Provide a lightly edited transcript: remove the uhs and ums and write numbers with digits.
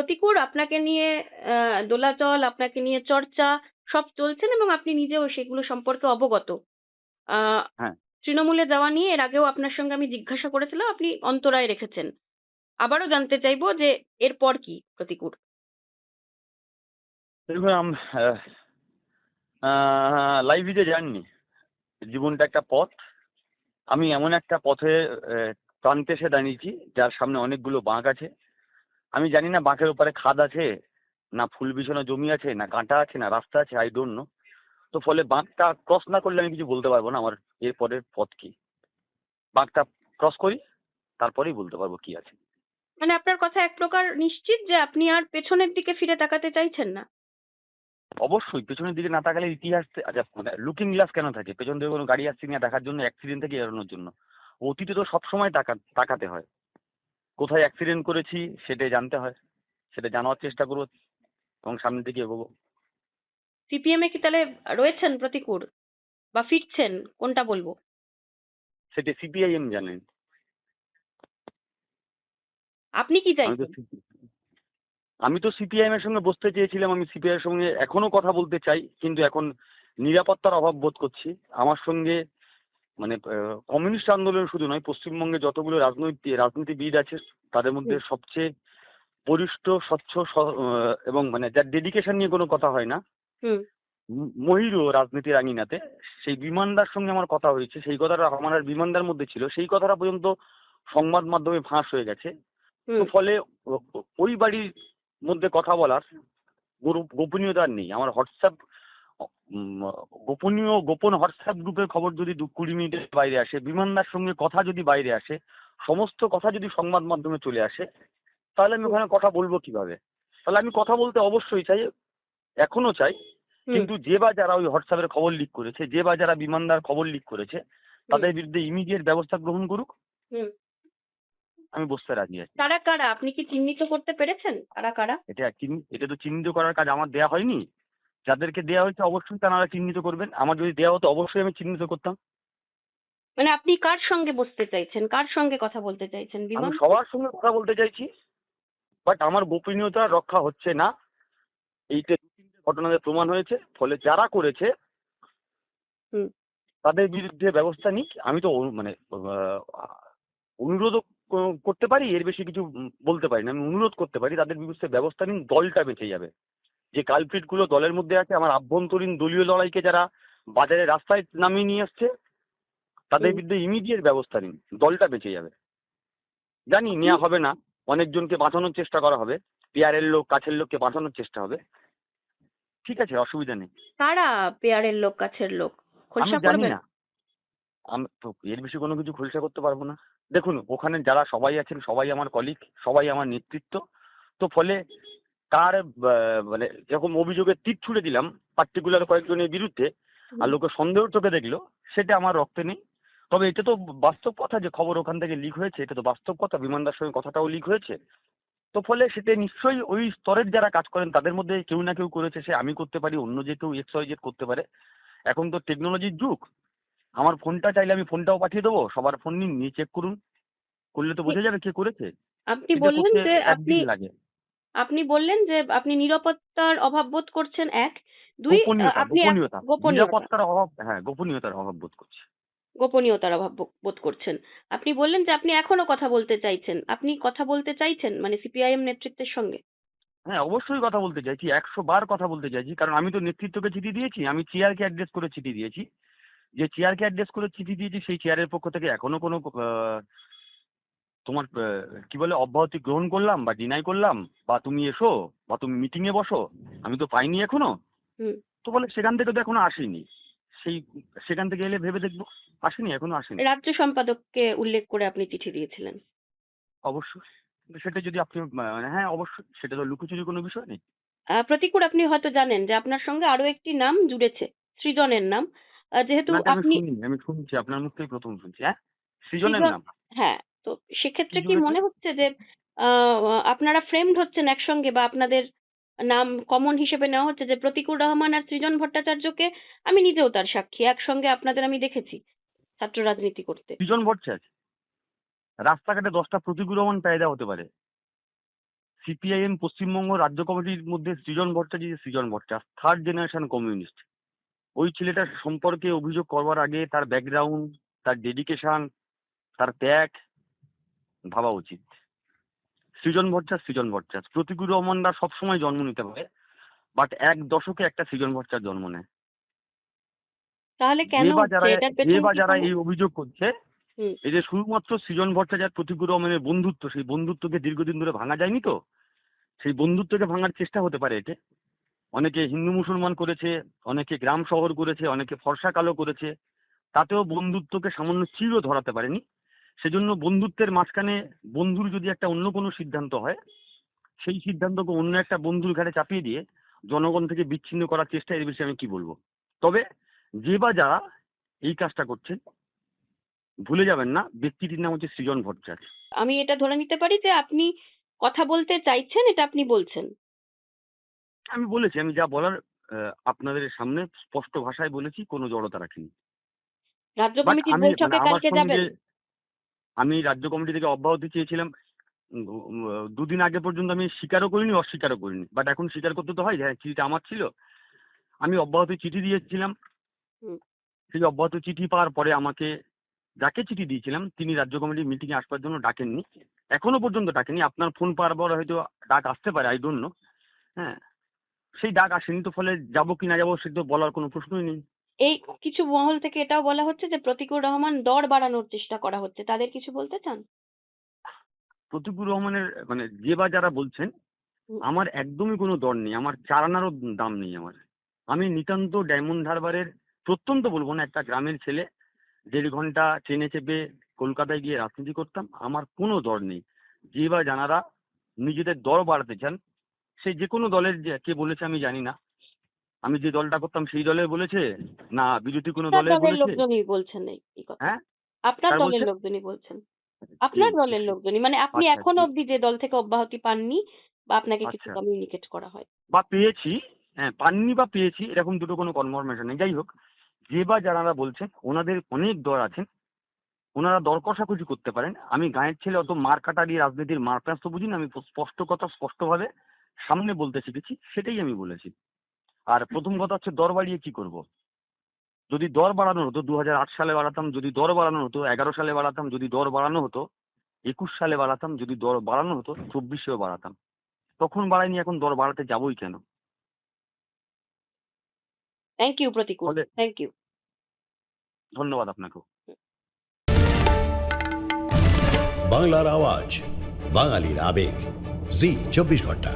প্রতিকূল আপনাকে নিয়ে দোলাচল, আপনাকে নিয়ে চর্চা সব চলছেন এবং আপনি নিজেও সেগুলো সম্পর্কে অবগত। আহ, হ্যাঁ, তৃণমূলে যাওয়া নিয়ে এর আগেও আপনার সঙ্গে আমি জিজ্ঞাসা করেছিলাম, আপনি অন্তরায় রেখেছেন। আবারও জানতে চাইবো যে এরপর কি প্রতিকূল? দেখুন লাইফ ইজ এ জার্নি। জীবনটা একটা পথ। আমি এমন একটা পথে প্রান্তে এসে দাঁড়িয়েছি যার সামনে অনেকগুলো বাঁক আছে। আমি জানি না বাঁকের ওপারে খাদ আছে, না ফুল বিছানো জমি আছে, না কাঁটা আছে, না রাস্তা আছে, আই ডোন্ট নো। তো ফলে বাঁকটা ক্রস না করলে আমি কিছু বলতে পারবো না আমার এরপরের পথ কি। বাঁকটা ক্রস করি, তারপরেই বলতে পারবো কি আছে। মানে আপনার কথা এক প্রকার নিশ্চিত যে আপনি আর পেছনের দিকে ফিরে তাকাতে চাইছেন না? অবশ্যই পেছনের দিকে না তাকালে ইতিহাস আচ্ছা মানে লুকিং গ্লাস কেন থাকে? পেছন থেকে কোনো গাড়ি আসছে কিনা দেখার জন্য, অ্যাক্সিডেন্ট থেকে এড়ানোর জন্য। অতীতে তো সবসময় তাকাতে হয়। কোথায় অ্যাক্সিডেন্ট করেছি সেটাই জানতে হয়, সেটা জানার চেষ্টা করবো এবং সামনের দিকে এগোবো। সিপিএম এ কি তাহলে রয়েছেন প্রতিকূল, বা ফিরছেন, কোনটা বলবো? সেটা সিপিআইএম জানেন। আপনি কি আমি তো চাইছেন? আমি তো সিপিআইএম এর সঙ্গে বসতে চেয়েছিলাম, আমি সিপিআই এর সঙ্গে এখনো কথা বলতে চাই, কিন্তু এখন নিরাপত্তার অভাব বোধ করছি। আমার সঙ্গে মানে কমিউনিস্ট আন্দোলন শুধু নয়, পশ্চিমবঙ্গে যতগুলো রাজনীতিবিদ আছে তাদের মধ্যে হুম, সবচেয়ে বরিষ্ঠ, স্বচ্ছ এবং মানে যার ডেডিকেশন নিয়ে কোনো কথা হয় না, হুম, মহিরও রাজনীতির আঙিনাতে, সেই বিমানদার সঙ্গে আমার কথা হয়েছে। সেই কথাটা আমার আর বিমানদার মধ্যে ছিল, সেই কথাটা পর্যন্ত সংবাদ মাধ্যমে ফাঁস হয়ে গেছে। তো হুম। ফলে ওই বাড়ির মধ্যে কথা বলার গোপনীয়তা আর নেই। আমার হোয়াটসঅ্যাপ উম, গোপন হোয়াটসঅ্যাপ গ্রুপের খবর যদি 20 মিনিটের বাইরে আসে, বিমানদার সঙ্গে কথা যদি বাইরে আসে, সমস্ত কথা যদি সংবাদ মাধ্যমে চলে আসে, তাহলে আমি হুম, ওখানে কথা বলবো কিভাবে? তাহলে আমি কথা বলতে অবশ্যই চাই, এখনো চাই। হুম, কিন্তু যে বা যারা ওই হোয়াটসঅ্যাপের খবর লিক করেছে, যে বা যারা বিমানদার খবর লিক করেছে, হুম, তাদের বিরুদ্ধে ইমিডিয়েট ব্যবস্থা গ্রহণ করুক। হুম। আমি বসতে রাজি আছি। কারা কারা আপনি কি চিহ্নিত করতে পেরেছেন, কারা কারা? এটা তো চিহ্নিত করার কাজ আমার দেয়া হয়নি। যাদেরকে দেওয়া হয়েছে অবশ্যই তারা চিহ্নিত করবেন। আমার যদি দেওয়া হতো অবশ্যই আমি চিহ্নিত করতাম। মানে আপনি কার সঙ্গে বসতে চাইছেন, কার সঙ্গে কথা বলতে চাইছেন, আমি বিমান? সবার সঙ্গে কথা বলতে চাইছি, বাট আমার গোপনীয়তা রক্ষা হচ্ছে না। এইটা 2-3টে ঘটনাতে প্রমাণ হয়েছে। ফলে যারা করেছে হুম, তাদের বিরুদ্ধে ব্যবস্থা নিক। আমি তো মানে অনুরোধও করতে পারি, এর বেশি কিছু বলতে পারি না। আমি অনুরোধ করতে পারি তাদের বিরুদ্ধে ব্যবস্থা নিন, দলটা বেঁচে যাবে। যে কালপ্রিট গুলো দলের মধ্যে আছে, আমার আভ্যন্তরীণ দলীয় লড়াইকে যারা বাজারে রাস্তায় নামিয়ে নিয়ে আসছে, তাদের হুম। বিরুদ্ধে ইমিডিয়েট ব্যবস্থা নিন, দলটা বেঁচে যাবে। জানি আপনি নেওয়া হবে না, অনেকজনকে বাঁচানোর চেষ্টা করা হবে, পিয়ারের লোক কাছের লোককে বাঁচানোর চেষ্টা হবে। ঠিক আছে, অসুবিধা নেই। কারা? পেয়ারের লোক, কাছের লোক? আমি খোলসা জানি করবেন? না, আমি তো এর বেশি কোনো কিছু খোলসা করতে পারবো না। দেখুন ওখানে যারা সবাই আছেন সবাই আমার কলিগ, সবাই আমার নেতৃত্ব। তো ফলে তার মানে যখন অভিযোগের তীর ছুড়ে দিলাম পার্টিকুলার কয়েকজনের বিরুদ্ধে, আর হুম, লোকে সন্দেহের চোখে দেখলো, সেটা আমার রক্তে নেই। তবে এটা তো বাস্তব কথা যে খবর ওখান থেকে লিক হয়েছে, এটা তো বাস্তব কথা। বিমানদার সঙ্গে কথাটাও লিক হয়েছে। তো ফলে সেটা নিশ্চয়ই ওই স্তরের যারা কাজ করেন তাদের মধ্যে কেউ না কেউ করেছে। সে আমি করতে পারি, অন্য যে কেউ XYZ করতে পারে। এখন তো টেকনোলজির যুগ। আমার ফোনটা চাইলে আমি ফোনটাও পাঠিয়ে দেবো, সবার ফোন নিন, নিয়ে চেক করুন, করলে তো বোঝা যাবে কে করেছে। আপনি এটা বললেন করতে যে আপনি একদিন লাগে। আপনি বললেন যে আপনি নিরাপত্তার অভাব বোধ করছেন, এক। দুই, গোপনীয়তা আপনি গোপনীয়তা গোপনীয়তা, নিরাপত্তার অভাব, হ্যাঁ গোপনীয়তার অভাব বোধ করছি। গোপনীয়তার অভাব বোধ করছেন। আপনি বললেন যে আপনি এখনো কথা বলতে চাইছেন। আপনি কথা বলতে চাইছেন মানে সিপিআইএম নেতৃত্বের সঙ্গে? হ্যাঁ অবশ্যই কথা বলতে চাইছি, 100 বার কথা বলতে চাইছি। কারণ আমি তো নেতৃত্বকে চিঠি দিয়েছি, আমি চেয়ারকে অ্যাড্রেস করে চিঠি দিয়েছি। যে চেয়ারকে অ্যাড্রেস করে চিঠি দিয়েছি সেই চেয়ারের পক্ষ থেকে এখনো কোনো তোমার কি বলে অব্যাহতি গ্রহণ করলাম বা ডিনাই করলাম, বা তুমি এসো, বা তুমি মিটিং এ বসো, আমি তো পাইনি এখনো। হুম। তো বলে সেখান থেকে তো এখনো আসেনি। সেই সেখান থেকে এলে ভেবে দেখবো। আসেনি, এখনো আসেনি। রাজ্য সম্পাদককে উল্লেখ করে আপনি চিঠি দিয়েছিলেন? অবশ্যই। কিন্তু সেটা যদি আপনি মানে হ্যাঁ অবশ্যই, সেটা তো লুকোচুরি কোনো বিষয় নেই। প্রতিকূল, আপনি হয়তো জানেন যে আপনার সঙ্গে আরো একটি নাম জুড়েছে, সৃজনের নাম। যেহেতু নাকি আমি আপনি শুনিনি, আমি শুনছি আপনার মুখ থেকে প্রথম শুনছি। হ্যাঁ, সৃজনের সৃজন, নাম হ্যাঁ, তো কি সেক্ষেত্রে কি জুড়েছে? মনে হচ্ছে যে আপনারা ফ্রেমড হচ্ছেন একসঙ্গে, বা আপনাদের নাম কমন হিসেবে নেওয়া হচ্ছে, যে প্রতিকূল রহমান আর সৃজন ভট্টাচার্যকে, আমি নিজেও তার সাক্ষী, একসঙ্গে আপনাদের আমি দেখেছি ছাত্র রাজনীতি করতে। সৃজন ভট্টাচার্য রাস্তাঘাটে 10টা প্রতিকূলমান পেয়দা হতে পারে, সিপিআইএম পশ্চিমবঙ্গ রাজ্য কমিটির মধ্যে সৃজন ভট্টাচার্য, সৃজন ভট্টাচার্য থার্ড জেনারেশন কমিউনিস্ট। ওই ছেলেটার সম্পর্কে অভিযোগ করবার আগে তার ব্যাকগ্রাউন্ড, তার ডেডিকেশন, তার ত্যাগ ভাবা উচিত। সৃজন ভট্টাচার্য সৃজন ভট্টাচার্য, প্রতিকুর রহমানরা সবসময় জন্ম নিতে পারে, বাট এক দশকে একটা সৃজন ভট্টাচার্য জন্ম নেয়। তাহলে কেন হচ্ছে এটার পেছনে কি যারা কোনো- এই অভিযোগ করছে, হুম, এই যে শুধুমাত্র সৃজন ভট্টাচার্য প্রতিকুর রহমানের বন্ধুত্ব, সেই বন্ধুত্বকে দীর্ঘদিন ধরে ভাঙা যায়নি তো, সেই বন্ধুত্বকে ভাঙার চেষ্টা হতে পারে এতে। অনেকে হিন্দু মুসলমান করেছে, অনেকে গ্রাম শহর করেছে, অনেকে ফর্সা কালো করেছে, তাতেও বন্ধুত্বকে সামান্য চিরও ধরাতে পারেনি। সেজন্য বন্ধুত্বের মাঝখানে বন্ধুর যদি একটা অন্য কোনো সিদ্ধান্ত হয়, সেই সিদ্ধান্তকে অন্য একটা বন্ধুর ঘাড়ে চাপিয়ে দিয়ে জনগণ থেকে বিচ্ছিন্ন করার চেষ্টা, এর বিষয়ে আমি কি বলবো। তবে যে বা যারা এই কাজটা করছেন, ভুলে যাবেন না ব্যক্তিটির নাম হচ্ছে সৃজন ভট্টাচার্য। আমি এটা ধরে নিতে পারি যে আপনি কথা বলতে চাইছেন, এটা আপনি বলছেন। আমি বলেছি, আমি যা বলার আপনাদের সামনে স্পষ্ট ভাষায় বলেছি, কোনো জড়তা রাখিনি। রাজ্য বাট কমিটির আমি বৈঠকে আমার কালকে সঙ্গে যাবেন? আমি রাজ্য কমিটি থেকে অব্যাহতি চেয়েছিলাম। দুদিন আগে পর্যন্ত আমি স্বীকারও করিনি, অস্বীকারও করিনি, বাট এখন স্বীকার করতে তো হয় যে হ্যাঁ, চিঠিটা আমার ছিল। আমি অব্যাহতি চিঠি দিয়েছিলাম। হুম, সেই অব্যাহত চিঠি পাওয়ার পরে আমাকে, যাকে চিঠি দিয়েছিলাম তিনি রাজ্য কমিটির মিটিং এ আসবার জন্য ডাকেননি, এখনো পর্যন্ত ডাকেনি। আপনার ফোন পাওয়ার পর হয়তো ডাক আসতে পারে, আই ডোন্ট নো। হ্যাঁ, সেই ডাক আসেনি, তো ফলে যাবো কি না যাবো সে তো বলার কোনো প্রশ্নই নেই। এই কিছু মহল থেকে এটাও বলা হচ্ছে যে প্রতিকুর রহমান দর বাড়ানোর চেষ্টা করা হচ্ছে, তাদের কিছু বলতে চান? প্রতিকুর রহমানের মানে যে বা যারা বলছেন, হুম, আমার একদমই কোনো দর নেই, আমার চার আনারও দাম নেই আমার। আমি নিতান্ত ডায়মন্ড হারবারের, প্রত্যন্ত বলবো না, একটা গ্রামের ছেলে, 1.5 ঘন্টা ট্রেনে চেপে কলকাতায় গিয়ে রাজনীতি করতাম। আমার কোনো দর নেই। যে বা যারা নিজেদের দর বাড়াতে চান, সে যে কোনো দলের, কে বলেছে আমি জানি না, আমি যে দলটা করতাম সেই দলের বলেছে না বিরোধী কোনো আপনার দলের দলের বলেছে। লোকজনই বলছেন এই কথা। হ্যাঁ, আপনার কার দলের বলছে? লোকজনই বলছেন। আপনার দলের লোকজনই, মানে আপনি আচ্ছা এখনো অবধি যে দল থেকে অব্যাহতি পাননি বা আপনাকে কিছু আচ্ছা, কমিউনিকেট করা হয়। বা পেয়েছি, হ্যাঁ পাননি বা পেয়েছি, এরকম দুটো কোনো কনফার্মেশন নেই। যাই হোক, যে বা যারা বলছেন ওনাদের অনেক দর আছেন, ওনারা দর কষাকষি করতে পারেন। আমি গাঁয়ের ছেলে, অত মার কাটা দিয়ে রাজনীতির মারপ্যাঁচ তো বুঝি না। আমি স্পষ্ট কথা স্পষ্টভাবে সামনে বলতে শিখেছি, সেটাই আমি বলেছি। আর প্রথম কথা হচ্ছে, দর বাড়িয়ে কি করব? যদি দর বাড়ানো হতো 2008 সালে বাড়াতাম, যদি দর বাড়ানো হতো 11 সালে বাড়াতাম, যদি দর বাড়ানো হতো 21 সালে বাড়াতাম, যদি দর বাড়ানো হতো 24-এও বাড়াতাম। তখন বাড়াইনি, এখন দর বাড়াতে যাবোই কেন? থ্যাংক ইউ প্রতিকুল, ফলে থ্যাংক ইউ। ধন্যবাদ আপনাকেও। বাংলার আওয়াজ, বাঙালির আবেগ, জি 24 ঘন্টা।